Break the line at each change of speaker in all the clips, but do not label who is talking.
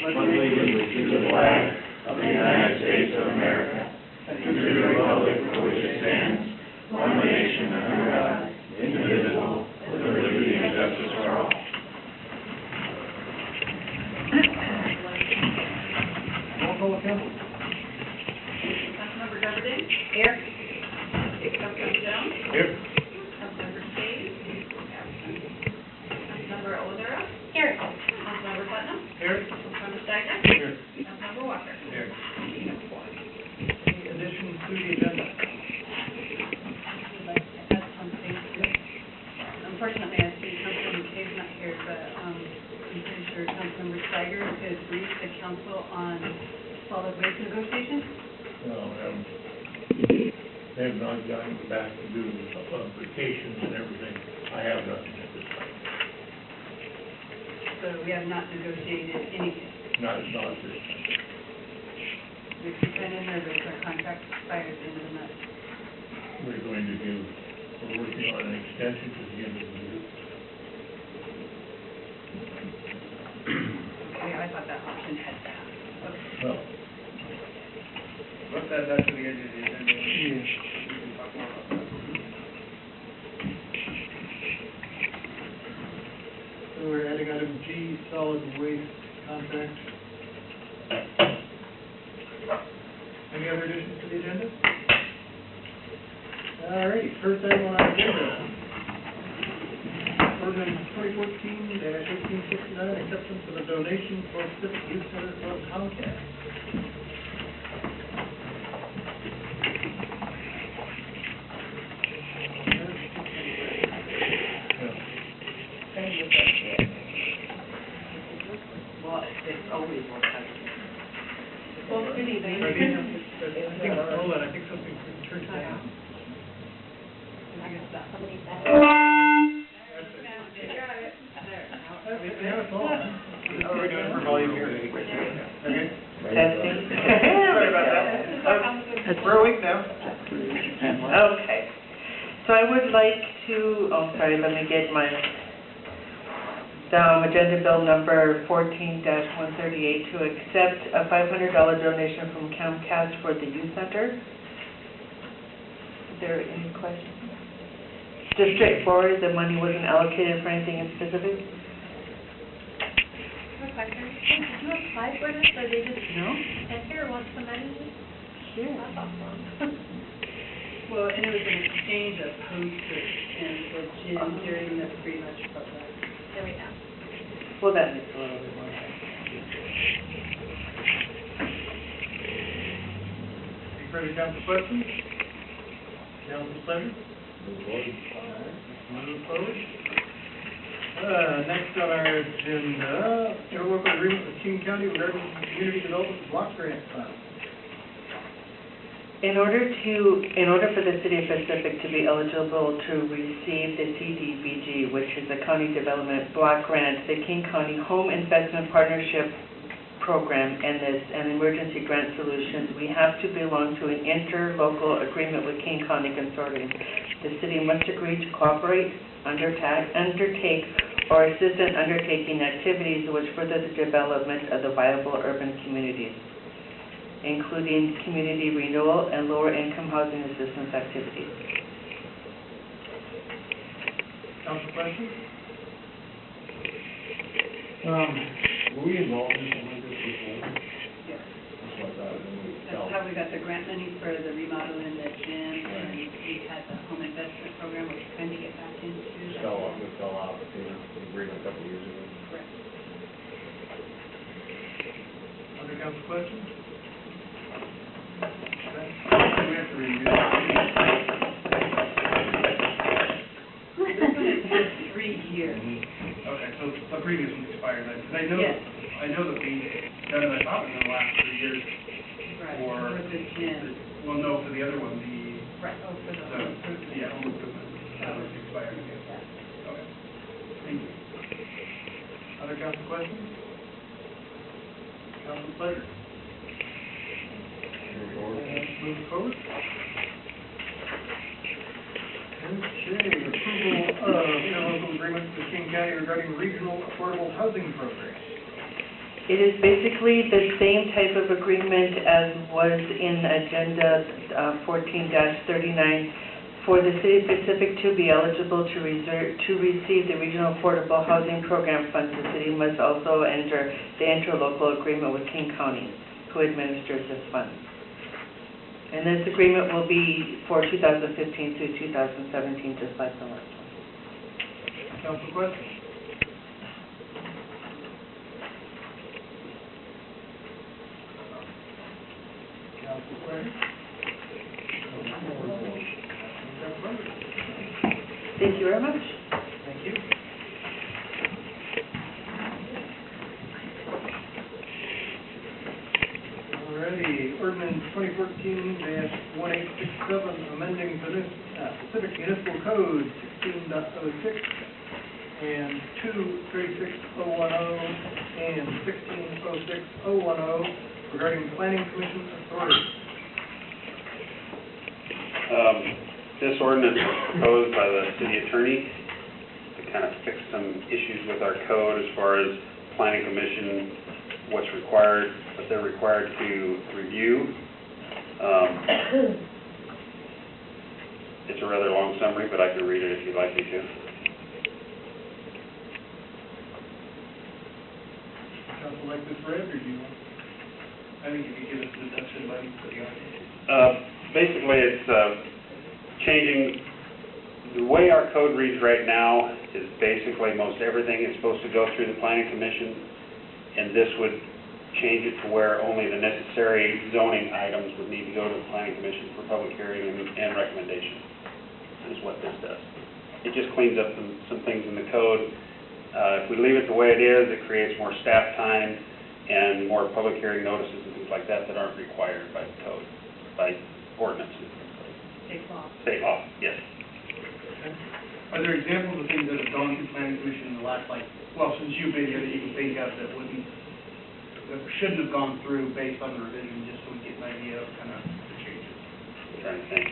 allegiance to the flag of the United States of America and to the republic for which it stands, one nation under God, indivisible, with liberty and justice for all.
Councilmember Goverding? Here. Councilmember Jones?
Here.
Councilmember Spade? Councilmember Olivera? Here. Councilmember Putnam?
Here.
Councilmember Stagner?
Here.
Councilmember Walker?
Here.
Any
Additions to the agenda?
I'd like to add something to it. Unfortunately, I see Councilmember Cave's not here, but I'm pretty sure Councilmember Stagner could brief the council on solid waste negotiations.
No, they have not gotten back to do vacations and everything. I have nothing at this time.
So we have not negotiated anything.
Not this time.
We keep that in there, but our contract expires at the end of the month.
We're working on an extension to the end of the year.
Okay, I thought that option had passed. Okay.
Well,
Let's add that to the end of the agenda. We can talk more about that.
So we're adding item G, solid waste contract. Any other additions to the agenda? All right, first item on our agenda. Ordinance 2014-1869, acceptance of a donation for Civic Youth Center from Comcast.
Well, it's always more complicated. Well, good evening.
I think something turned down. How are we doing for volume here? Okay.
Testing.
Sorry about that. We're awake now.
Okay. So I would like to, let me get my, agenda bill number 14-138 to accept a $500 donation from Comcast for the youth center. Is there any questions? Just straightforward, the money wasn't allocated for anything in specific?
Quick question. Did you apply for this, or they just
No?
sent here, want some money?
Sure.
That's awesome.
Well, and it was an exchange of posters and the gym during the free lunch program.
There we go.
Well, that makes a little bit more sense.
Any further council questions? Council's pleasure? Move forward. Next on our agenda, interlocal agreement with King County regarding community development block grant funds.
In order for the City of Pacific to be eligible to receive the CDBG, which is the County Development Block Grant, the King County Home Investment Partnership Program, and Emergency Grant Solutions, we have to belong to an interlocal agreement with King County Consortium. The city must agree to cooperate, undertake, or assist in undertaking activities which further the development of the viable urban communities, including community renewal and lower-income housing assistance activities.
Council questions?
were we involved in something like this before?
Yes.
That's what I thought, and we
That's how we got the grant money for the remodel in the gym, and we had the home investment program, which we're trying to get back into.
we fell out with the agreement a couple of years ago.
Correct.
Other council questions? Okay. We have to review that.
This one is for 3 years.
Okay, so the previous one expired then, because
Yes.
I know that we done it, I thought, in the last 3 years.
Right,
For
for the gym.
Well, no, for the other one, the,
Right, oh, for the.
yeah, home improvement, that was expired again. Okay. Thank you.
Other council questions? Council pleasure. Move forward. Okay, approval of interlocal agreement with King County regarding regional affordable housing program.
It is basically the same type of agreement as was in Agenda 14-39. For the City of Pacific to be eligible to receive the Regional Affordable Housing Program funds, the city must also enter the interlocal agreement with King County, who administers this fund. And this agreement will be for 2015 through 2017, just like the last one.
Council question? Council question?
Thank you very much.
Thank you. Alrighty, ordinance 2014-1867, amending Pacific Municipal Code 16.06 and 236.010 and 16.06.010 regarding planning commission authority.
This ordinance was proposed by the city attorney to kind of fix some issues with our code as far as planning commission, what's required, what they're required to review. It's a rather long summary, but I can read it if you'd like me to.
Council like this read, or do you want? I think if you give us the deduction by the audience.
Basically, it's changing. The way our code reads right now is basically most everything is supposed to go through the planning commission, and this would change it to where only the necessary zoning items would need to go to the planning commission for public hearing and recommendation, is what this does. It just cleans up some things in the code. If we leave it the way it is, it creates more staff time and more public hearing notices and things like that that aren't required by the code, by ordinances.
State law.
State law, yes.
Are there examples of things that have gone through planning commission in the last, since you've been here, that you can think of that shouldn't have gone through based on the revision, just so we get an idea of kind of the changes?
I'm trying to think.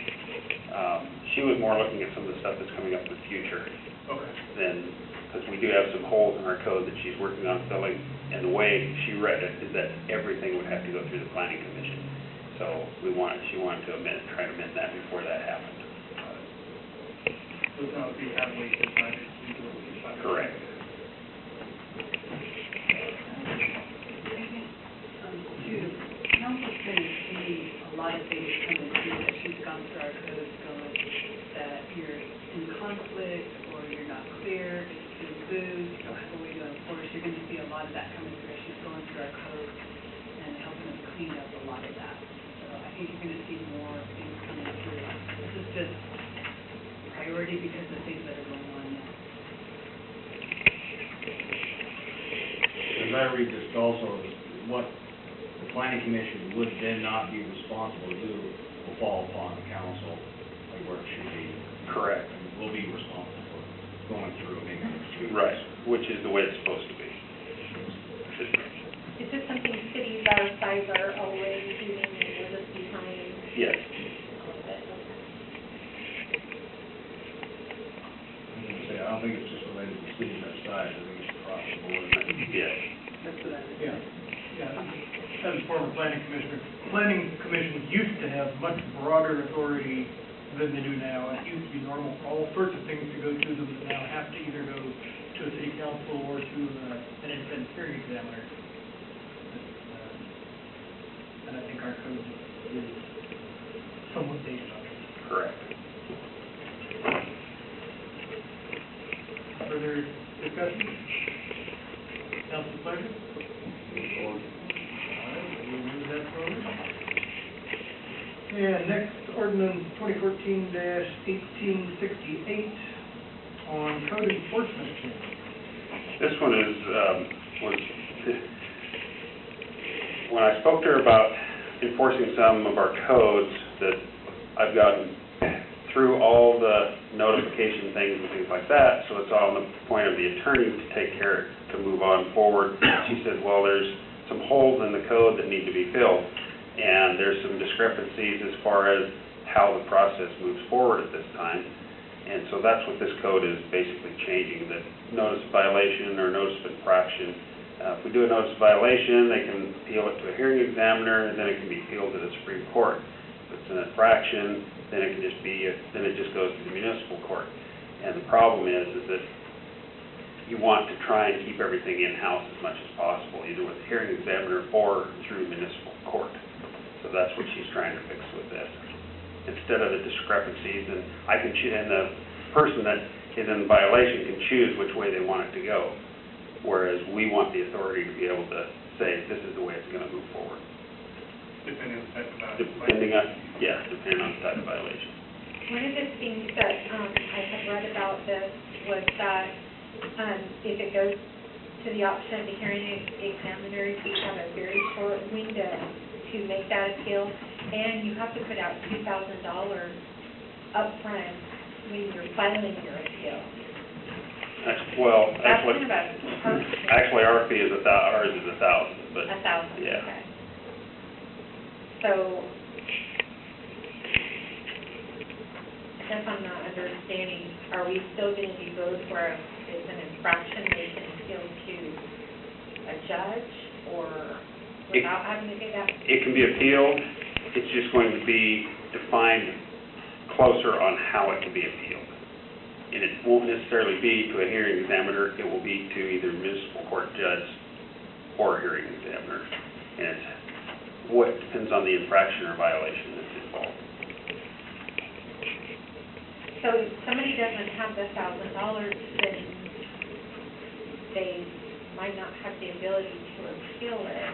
She was more looking at some of the stuff that's coming up in the future.
Okay.
Because we do have some holes in our code that she's working on filling, and the way she read it is that everything would have to go through the planning commission. So she wanted to try to amend that before that happened.
So it's not be heavily decided.
Correct.
Council's going to see a lot of things coming through that she's gone through our codes going that you're in conflict or you're not clear, it's been moved, what are we going to enforce? You're going to see a lot of that coming through as she's going through our code and helping us clean up a lot of that. So I think you're going to see more things coming through. This is just priority because of things that are going on now.
As I read this also, what the planning commission would then not be responsible to do will fall upon the council, like where it should be.
Correct.
And we'll be responsible for going through and making those changes.
Right, which is the way it's supposed to be.
Is this something cities our size are already doing, or will this be behind
Yes.
all of it?
I don't think it's just related to cities our size, I think it's across the board.
Yes.
That's what I was
As a former planning commissioner, planning commissions used to have much broader authority than they do now. It used to be normal for all sorts of things to go to them that now have to either go to a city council or to an independent hearing examiner. And I think our code is somewhat dated on it.
Correct.
Further discussion? Council pleasure? And next, ordinance 2014-1868 on code enforcement change.
This one is, when I spoke to her about enforcing some of our codes, that I've gotten through all the notification things and things like that, so it's all on the point of the attorney to take care, to move on forward. She said, well, there's some holes in the code that need to be filled, and there's some discrepancies as far as how the process moves forward at this time. And so that's what this code is basically changing, that notice of violation or notice of infraction If we do a notice of violation, they can appeal it to a hearing examiner, and then it can be appealed to the Supreme Court. If it's an infraction, then it can just be, then it just goes to the municipal court. And the problem is that you want to try and keep everything in-house as much as possible, either with the hearing examiner or through municipal court. So that's what she's trying to fix with this. Instead of the discrepancies, and and the person that is in violation can choose which way they want it to go. Whereas we want the authority to be able to say, this is the way it's going to move forward.
Depending on the type of violation.
Depending on the type of violation.
One of the things that I had read about this was that if it goes to the option of the hearing examiners, you have a very short window to make that appeal, and you have to put out $2,000 upfront when you're filing your appeal.
That's
That's kind of a perk.
actually our fee is ours is $1,000, but.
$1,000,
yeah.
okay. So, I guess I'm not understanding, are we still going to be both where it's an infraction, they can appeal to a judge, or without having to do that?
It can be appealed, it's just going to be defined closer on how it can be appealed. And it won't necessarily be to a hearing examiner, it will be to either municipal court judge or a hearing examiner. And it's what depends on the infraction or violation that's involved.
So if somebody doesn't have the $1,000, then they might not have the ability to appeal it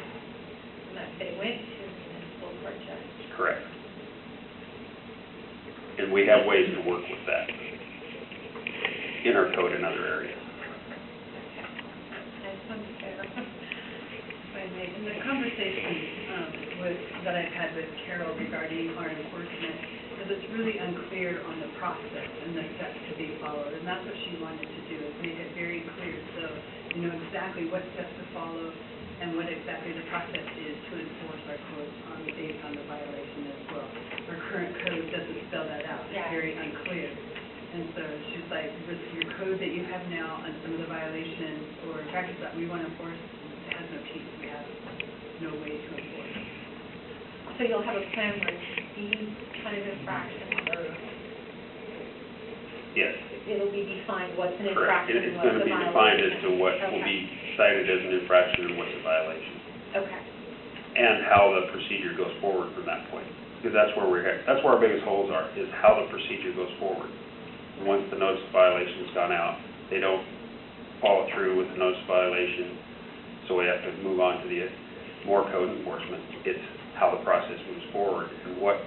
unless they went to a municipal court judge.
Correct. And we have ways to work with that in our code in other areas.
I just wanted to say that.
In the conversation that I've had with Carol regarding our enforcement, is it's really unclear on the process and the steps to be followed, and that's what she wanted to do, is make it very clear, so you know exactly what steps to follow and what exactly the process is to enforce our codes based on the violation as well. Our current code doesn't spell that out, it's very unclear. And so she's like, with your code that you have now on some of the violations or practices that we want to enforce, it has no teeth, we have no way to enforce.
So you'll have a plan where these kind of infractions are,
Yes.
it'll be defined what's an
Correct.
infraction and
It's
what's
going to
a
be
violation.
defined as to what will
Okay.
be cited as an infraction and what's a violation.
Okay.
And how the procedure goes forward from that point. Because that's where that's where our biggest holes are, is how the procedure goes forward. Once the notice of violation's gone out, they don't follow through with the notice of violation, so we have to move on to the more code enforcement. It's how the process moves forward and what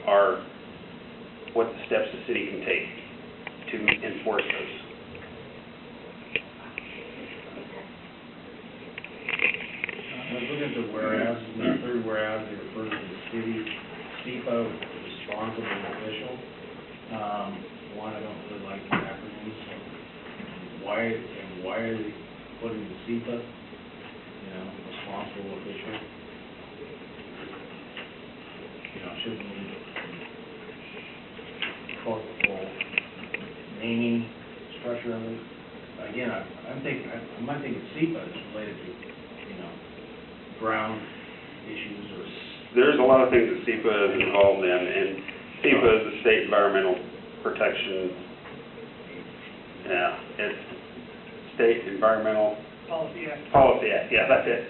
the steps the city can take to enforce those.
I was looking at the whereas, in the third whereas, it refers to the city, SEPA, responsible official. One, I don't really like the acronyms, so why are they putting the SEPA, responsible official? Shouldn't we quote the whole naming structure of it? Again, I might think SEPA is related to, ground issues or...
There's a lot of things that SEPA is involved in, and SEPA is the State Environmental Protection, it's State Environmental
Policy Act.
Policy Act, yeah, that's it.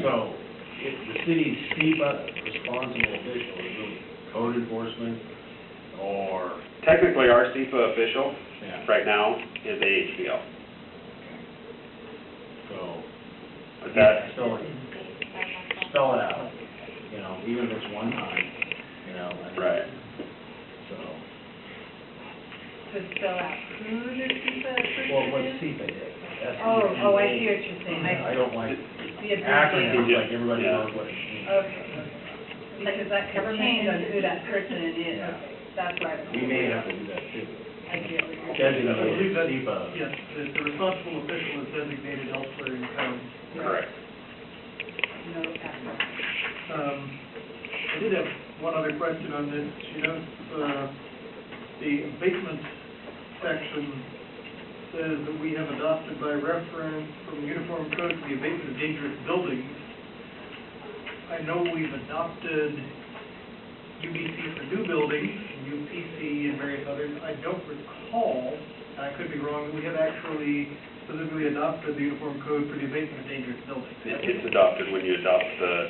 So, if the city's SEPA responsible official is really code enforcement, or...
Technically, our SEPA official
Yeah.
right now is AHBL.
So,
But
again,
that,
spell it out, even if it's one time, and-
right.
So,
To spell out who the SEPA
well, what
person is?
SEPA is.
Oh, I see what you're saying.
I don't like
The
acronyms,
abbreviation.
like everybody
Yeah.
knows what it means.
Okay. Because that could change on who that person is.
Yeah.
Okay, that's right.
We may have to do that too.
I get what you're saying.
Designate
I believe that-
SEPA.
Yes, the responsible official is designated elsewhere in code.
Correct.
No, that's
I did have one other question on this. The abatement section says that we have adopted by reference from the Uniform Code for the Abatement of Dangerous Buildings. I know we've adopted UBC for new buildings, UPC and various others. I don't recall, and I could be wrong, that we have actually specifically adopted the Uniform Code for the Abatement of Dangerous Buildings.
It's adopted when you adopt the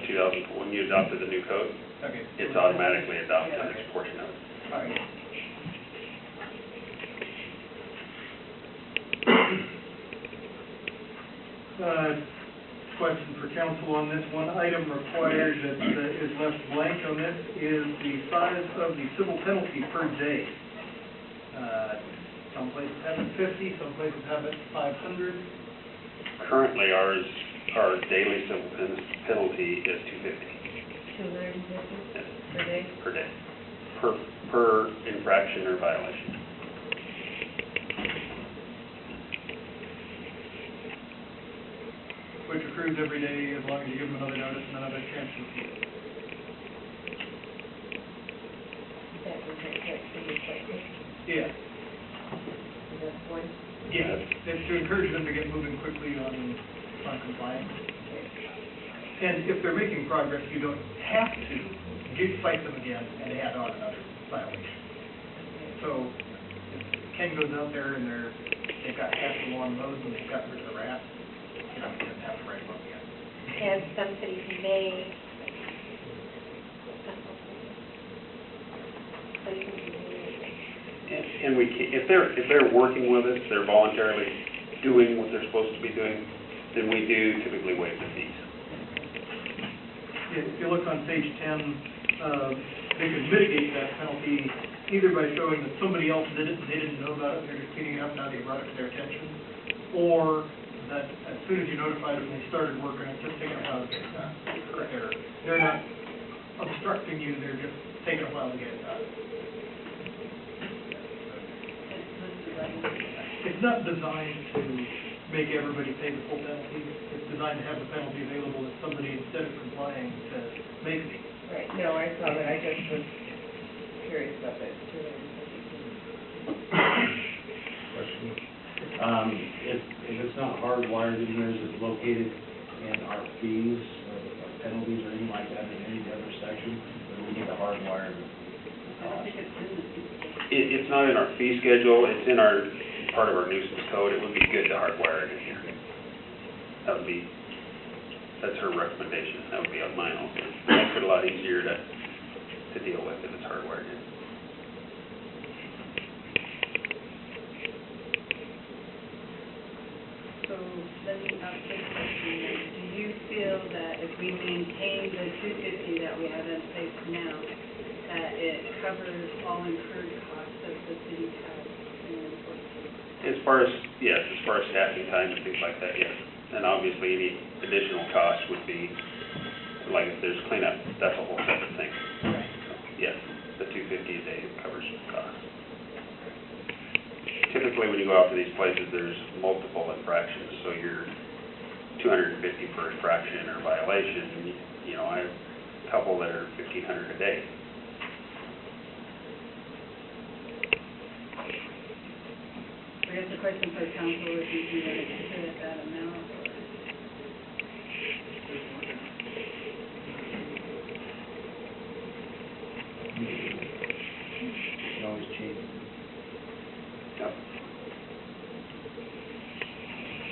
when you adopted the new code.
Okay.
It's automatically adopted, the next portion of it.
All right. Question for council on this. One item required that is left blank on this is the size of the civil penalty per day. Some places have it 50, some places have it 500.
Currently, our daily civil penalty is $250.
250
Yes,
per day?
per day, per infraction or violation.
Which accrues every day as long as you give them another notice and another chance to appeal.
That was like,
Yeah.
is that the point?
Yeah, it's to encourage them to get moving quickly on compliance. And if they're making progress, you don't have to fight them again and add on another violation. So if Ken goes out there and they've got half the lawn mowed and they've got rid of the rats, you know, he doesn't have to write them up again.
And some cities may.
And we can, if they're working with us, they're voluntarily doing what they're supposed to be doing, then we do typically waive the fees.
If you look on page 10, they could mitigate that penalty either by showing that somebody else did it and they didn't know about it, they're just cleaning it up, now they brought it to their attention, or that as soon as you notified them, they started working, it's just taking a while to get it done. They're not obstructing you, they're just taking a while to get it done. It's not designed to make everybody pay the full penalty. It's designed to have the penalty available if somebody, instead of complying, says, make me.
Right, no, I saw that, I just was curious about that too.
Question. If it's not hardwired in there, is it located in our fees or our penalties or anything like that in any other section? Or do we need to hardwire the cost?
It's not in our fee schedule, it's in part of our nuisance code. It would be good to hardwire it in here. That's her recommendation, that would be on mine also. Makes it a lot easier to deal with if it's hardwired in.
So, let me ask this question then. Do you feel that if we maintain the 250 that we have in place now, that it covers all incurred costs that the city has in enforcement?
As far as staffing time and things like that, yes. And obviously, any additional costs would be, like if there's cleanup, that's a whole separate thing.
Right.
So, yes, the $250 a day covers costs. Typically, when you go out to these places, there's multiple infractions, so you're $250 per infraction or violation. You know, I have a couple that are $1,500 a day.
I guess the question for council would be, do you want to keep it at that amount, or?
You can always change it.
Yep.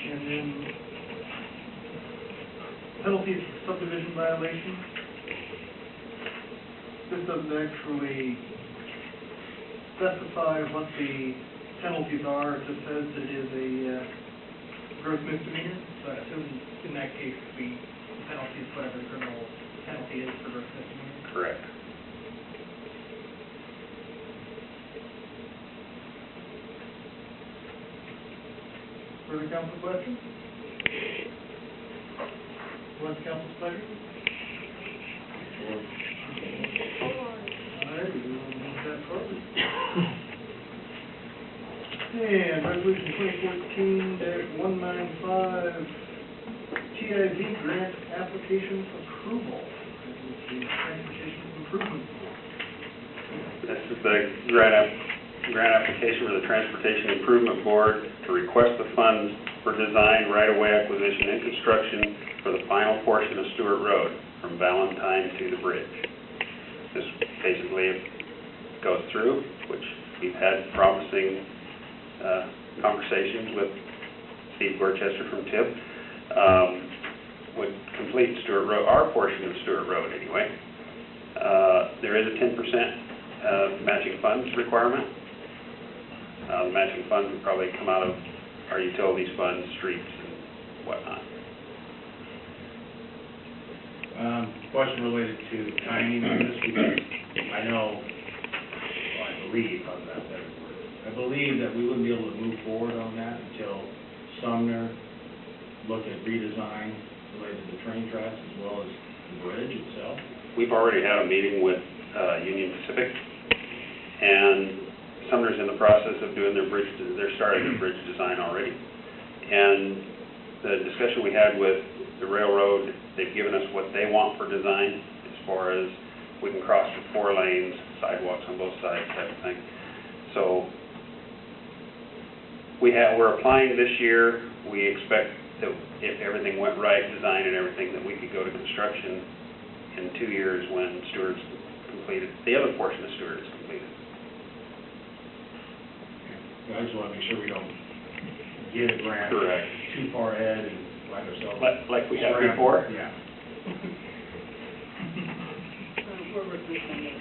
And then penalties for subdivision violations. This doesn't actually specify what the penalties are. It just says that it is a gross misdemeanor. So I assume in that case the penalty is whatever the criminal penalty is for gross misdemeanor.
Correct.
Further council questions? What's council's pleasure? All right, we will move that forward. And resolution 2014-195, TIV grant application approval. This is the Transportation Improvement Board.
This is the grant grant application for the Transportation Improvement Board to request the funds for design, right-of-way acquisition, and construction for the final portion of Stewart Road from Valentine to the bridge. This basically goes through, which we've had promising conversations with Steve Gorchester from TIP, would complete Stewart Road, our portion of Stewart Road anyway. There is a 10% matching funds requirement. The matching funds would probably come out of our utilities funds, streets, and whatnot.
Question related to timing on this, because I know, well, I believe, how's that better word? I believe that we wouldn't be able to move forward on that until Sumner looked at redesign related to train tracks as well as the bridge itself.
We've already had a meeting with Union Pacific, and Sumner's in the process of doing their bridge, they're starting their bridge design already. And the discussion we had with the railroad, they've given us what they want for design as far as we can cross with 4 lanes, sidewalks on both sides, type of thing. So we're applying this year. We expect that if everything went right, design and everything, that we could go to construction in 2 years when Stewart's completed. The other portion of Stewart is completed.
I just want to make sure we don't get a grant
Correct.
too far ahead and find ourselves.
Like we have before?
Yeah.
We're working on this.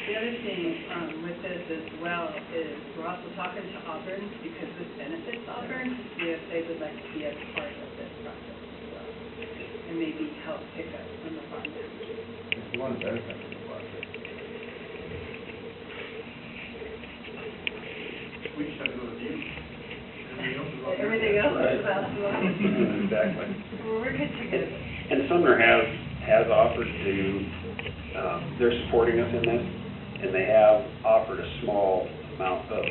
The other thing with this as well is we're also talking to Auburn because this benefits Auburn to see if they would like to be a part of this process as well, and maybe help pick up some of our land.
If you want to benefit from the project.
We just have to go with you.
Everything else is about to us.
Exactly.
Well, we're good to go.
And Sumner has offered to, they're supporting us in this, and they have offered a small amount of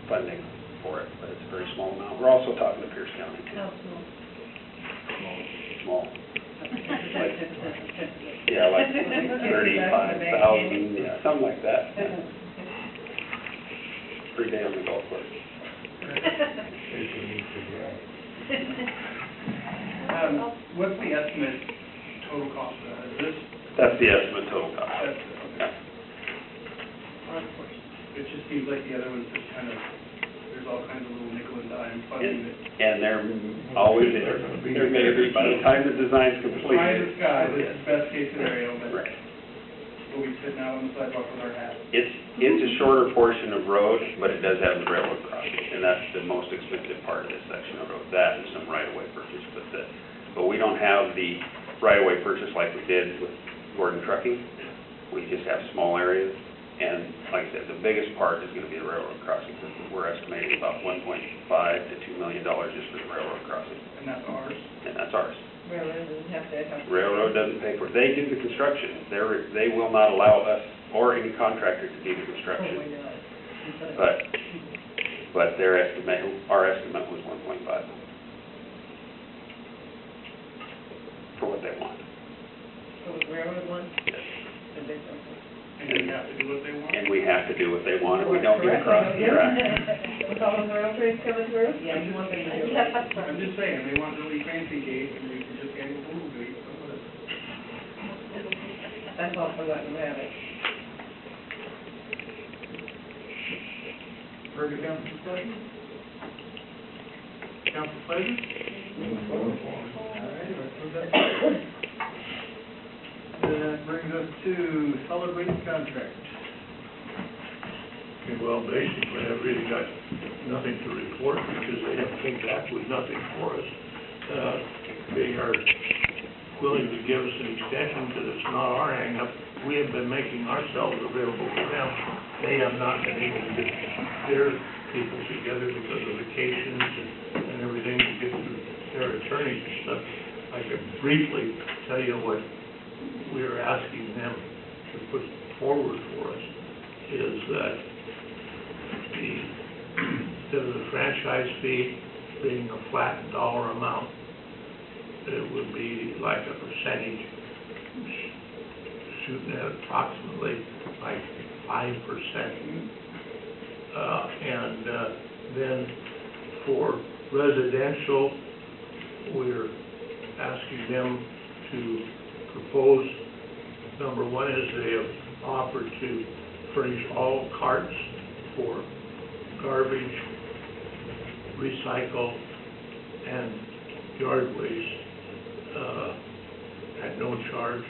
funding for it, but it's a very small amount. We're also talking to Pierce County too.
How small?
Small. Yeah, like 35,000, yeah, something like that. Free day on the golf course.
What's the estimate total cost of that? Is this,
That's the estimate total cost.
that's, okay. It just seems like the other ones just kind of, there's all kinds of little nickel and dime funding that.
And they're always, they're maybe by the time the design's complete.
Pie in the sky, this is best case scenario, but
Right.
we'll be sitting out on the sidewalk with our hats.
It's a shorter portion of road, but it does have the railroad crossing, and that's the most expensive part of this section of road. That and some right-of-way purchase, but we don't have the right-of-way purchase like we did with Gordon Trucking. We just have small areas, and like I said, the biggest part is going to be the railroad crossing. We're estimating about $1.5 to $2 million just for the railroad crossing,
And that's ours.
and that's ours.
Railroad doesn't have to have.
Railroad doesn't pay for it. They do the construction. They will not allow us or any contractor to do the construction. But their estimate, our estimate was 1.5 for what they want.
So the railroad one?
Yes.
And they don't.
And we have to do what they want.
And we have to do what they want, or we don't get across the track.
With all the rail trains coming through? Yeah, you want them to do it.
I'm just saying, they want really fancy gates, and we can just get a little gate, so whatever.
That's all for letting them have it.
Further council discussion? Council pleasure? All right, let's move that forward. That brings us to solid waste contract.
Okay, well, basically, I've really got nothing to report because they have come back with nothing for us. They are willing to give us an extension because it's not our hang-up. We have been making ourselves available to them. They have not been able to get their people together because of vacations and everything to get their attorneys and stuff. I could briefly tell you what we are asking them to put forward for us is that instead of the franchise fee being a flat dollar amount, it would be like a percentage, shooting at approximately like 5%. Then for residential, we're asking them to propose, number one is they have offered to furnish all carts for garbage, recycle, and yard waste at no charge,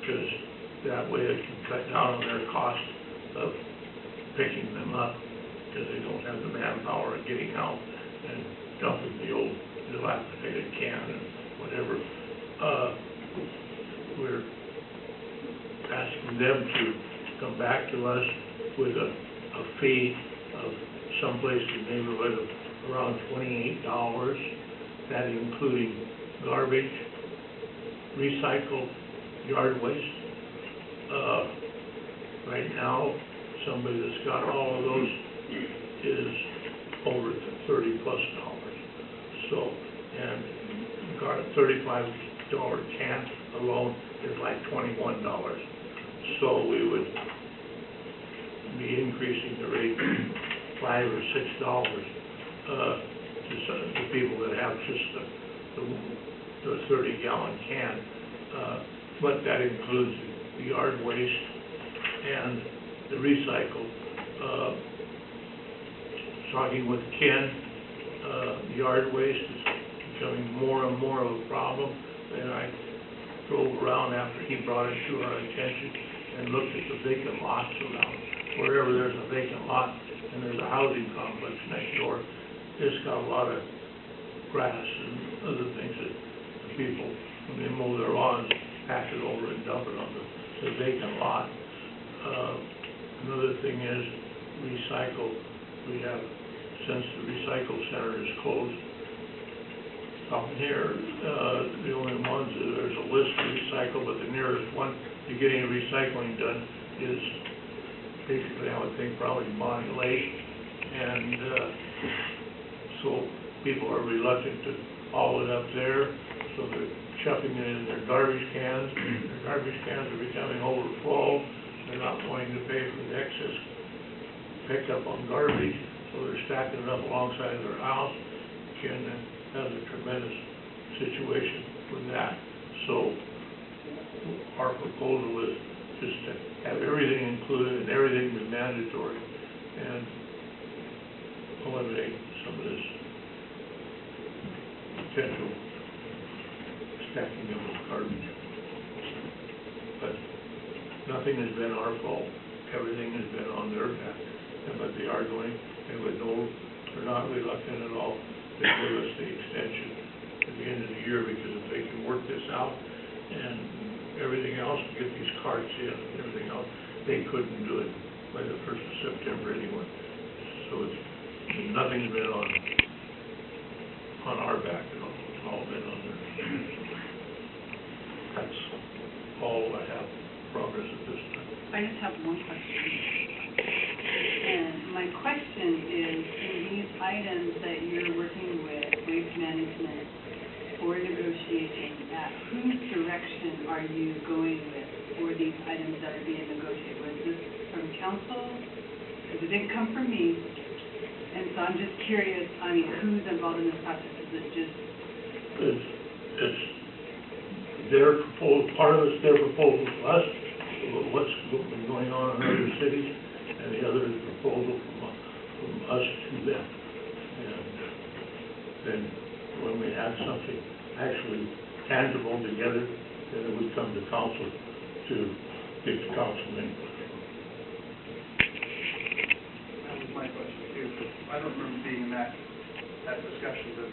because that way it can cut down on their cost of picking them up, because they don't have the manpower of getting out and dumping the old dilapidated can and whatever. We're asking them to come back to us with a fee of someplace in the neighborhood of around $28, that including garbage, recycled yard waste. Right now, somebody that's got all of those is over $30+ dollars. So, and got a $35 can alone is like $21. So we would be increasing the rate $5 or $6 to people that have just the 30-gallon can. But that includes the yard waste and the recycle. Talking with Ken, yard waste is becoming more and more of a problem. And I drove around after he brought it to our attention and looked at the vacant lots around. Wherever there's a vacant lot and there's a housing complex next door, it's got a lot of grass and other things that the people, when they mow their lawns, pass it over and dump it on the vacant lot. Another thing is recycle. We have, since the recycle center is closed, out here, the only ones, there's a list to recycle, but the nearest one to getting recycling done is basically, I would think, probably Bonnie Lake. And so people are reluctant to haul it up there, so they're chucking it in their garbage cans. Their garbage cans are becoming overfull. They're not wanting to pay for the excess picked up on garbage, so they're stacking it up alongside of their house. Ken has a tremendous situation with that. So our proposal is just to have everything included and everything be mandatory and eliminate some of this potential stacking of garbage. But nothing has been our fault. Everything has been on their back. But they are going, and with no, they're not reluctant at all to give us the extension at the end of the year, because if they can work this out and everything else, get these carts in and everything else, they couldn't do it by the 1st of September anyway. So it's, nothing's been on our back at all. It's all been on theirs. That's all I have progress at this time.
I just have one question. And my question is, in these items that you're working with waste management for negotiation, at whose direction are you going with for these items that are being negotiated? Was this from council? Because it didn't come from me. And so I'm just curious, I mean, who's involved in this process? Is it just...
It's their proposal, part of it's their proposal to us, what's been going on in other cities, and the other is a proposal from us to them. And then when we have something actually tangible together, then it would come to council to get the council input.
That was my question too. I don't remember being in that discussion, but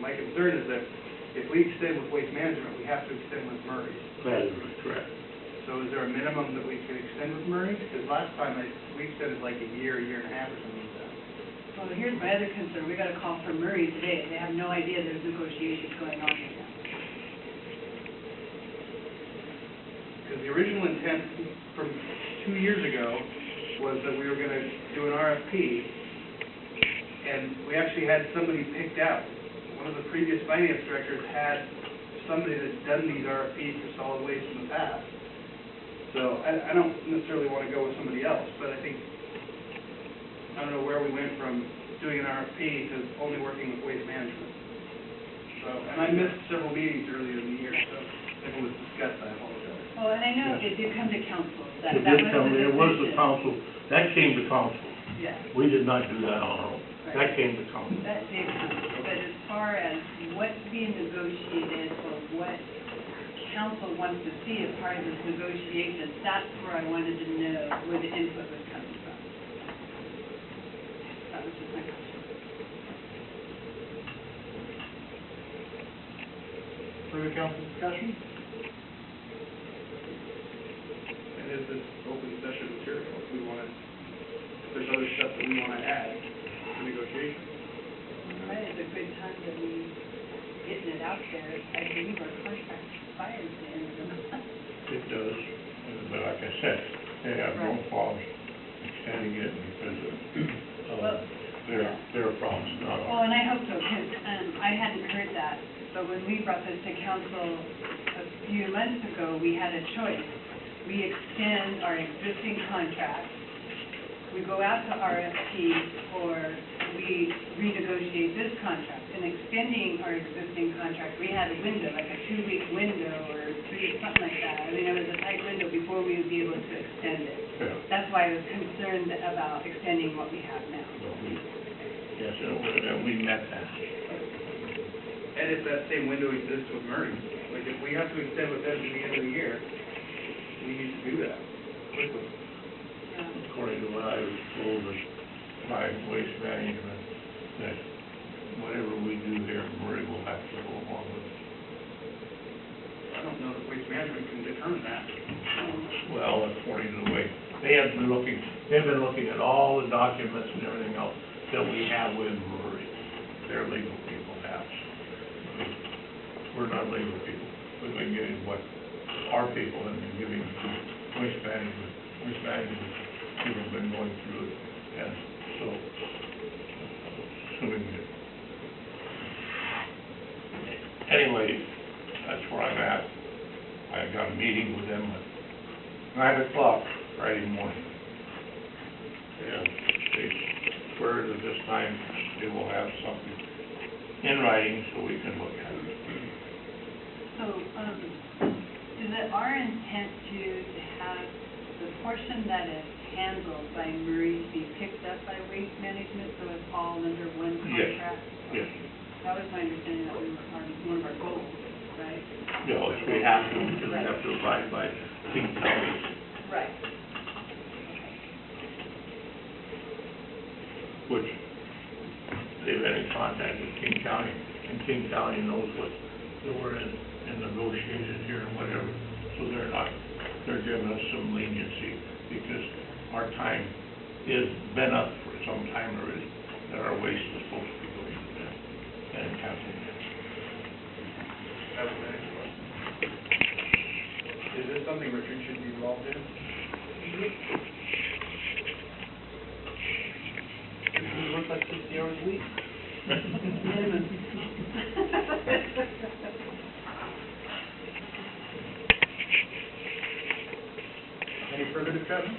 my concern is that if we extend with waste management, we have to extend with Murray's.
That is correct.
So is there a minimum that we can extend with Murray's? Because last time we extended like a year and a half or something like that.
Well, here's my other concern. We got a call from Murray today. They have no idea there's negotiations going on right now.
Because the original intent from 2 years ago was that we were going to do an RFP, and we actually had somebody picked out. One of the previous finance directors had somebody that's done these RFPs for solid waste in the past. So I don't necessarily want to go with somebody else, but I think I don't know where we went from doing an RFP to only working with waste management. So, and I missed several meetings earlier in the year, so if it was discussed, I apologize.
Well, and I know it did come to council, that
It
that
did
was
come,
the
it was the
decision.
council, that came to council.
Yeah,
We did not do that on our own. That came to council.
that did come, but as far as what's being negotiated or what council wants to see as part of this negotiation, that's where I wanted to know where the input was coming from. That was just my question.
Further council discussion?
And is this open session material, if we want to, if there's other stuff that we want to add to negotiation?
All right, it's a good time to be getting it out there. I believe our contract expires at the end of the month.
It does, but like I said, they have no
Right.
problems extending it because
Well,
of their problems, not
Well,
ours.
and I hope so, because I hadn't heard that. But when we brought this to council a few months ago, we had a choice. We extend our existing contract, we go out to RFP, or we renegotiate this contract. In extending our existing contract, we had a window, like a 2-week window or something like that. I mean, it was a tight window before we would be able to extend it.
Yeah.
That's why I was concerned about extending what we have now.
But yes, and we met that.
And if that same window exists with Murray, like if we have to extend with them to the end of the year, we need to do that quickly.
According to what I was told by Waste Management, that whatever we do here, Murray will have to go along with it.
I don't know that waste management can determine that.
Well, according to the way, they've been looking at all the documents and everything else that we have with Murray. Their legal people have. We're not legal people. We've been getting what our people have been giving to waste management. Waste management people have been going through it, and so, assuming that. Anyway, that's where I'm at. I got a meeting with them at 9:00 Friday morning. And they swear that this time they will have something in writing so we can look at it.
So, is it our intent to have the portion that is handled by Murray be picked up by Waste Management, so it's all under one
Yes.
contract?
Yes.
That was my understanding, that was one of our goals, right?
No, if we have to, because we have to abide by King County's.
Right.
Which they've been in contact with King County, and King County knows what, that we're in negotiations here and whatever, so they're giving us some leniency, because our time is been up for some time already, that our waste is supposed to be going to them, and it hasn't been.
That was my next question. Is this something Richard should be involved in?
You work like 60 hours a week? Any further discussion?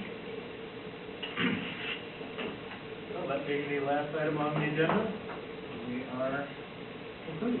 Well, that being the last item on the agenda, we are concluded.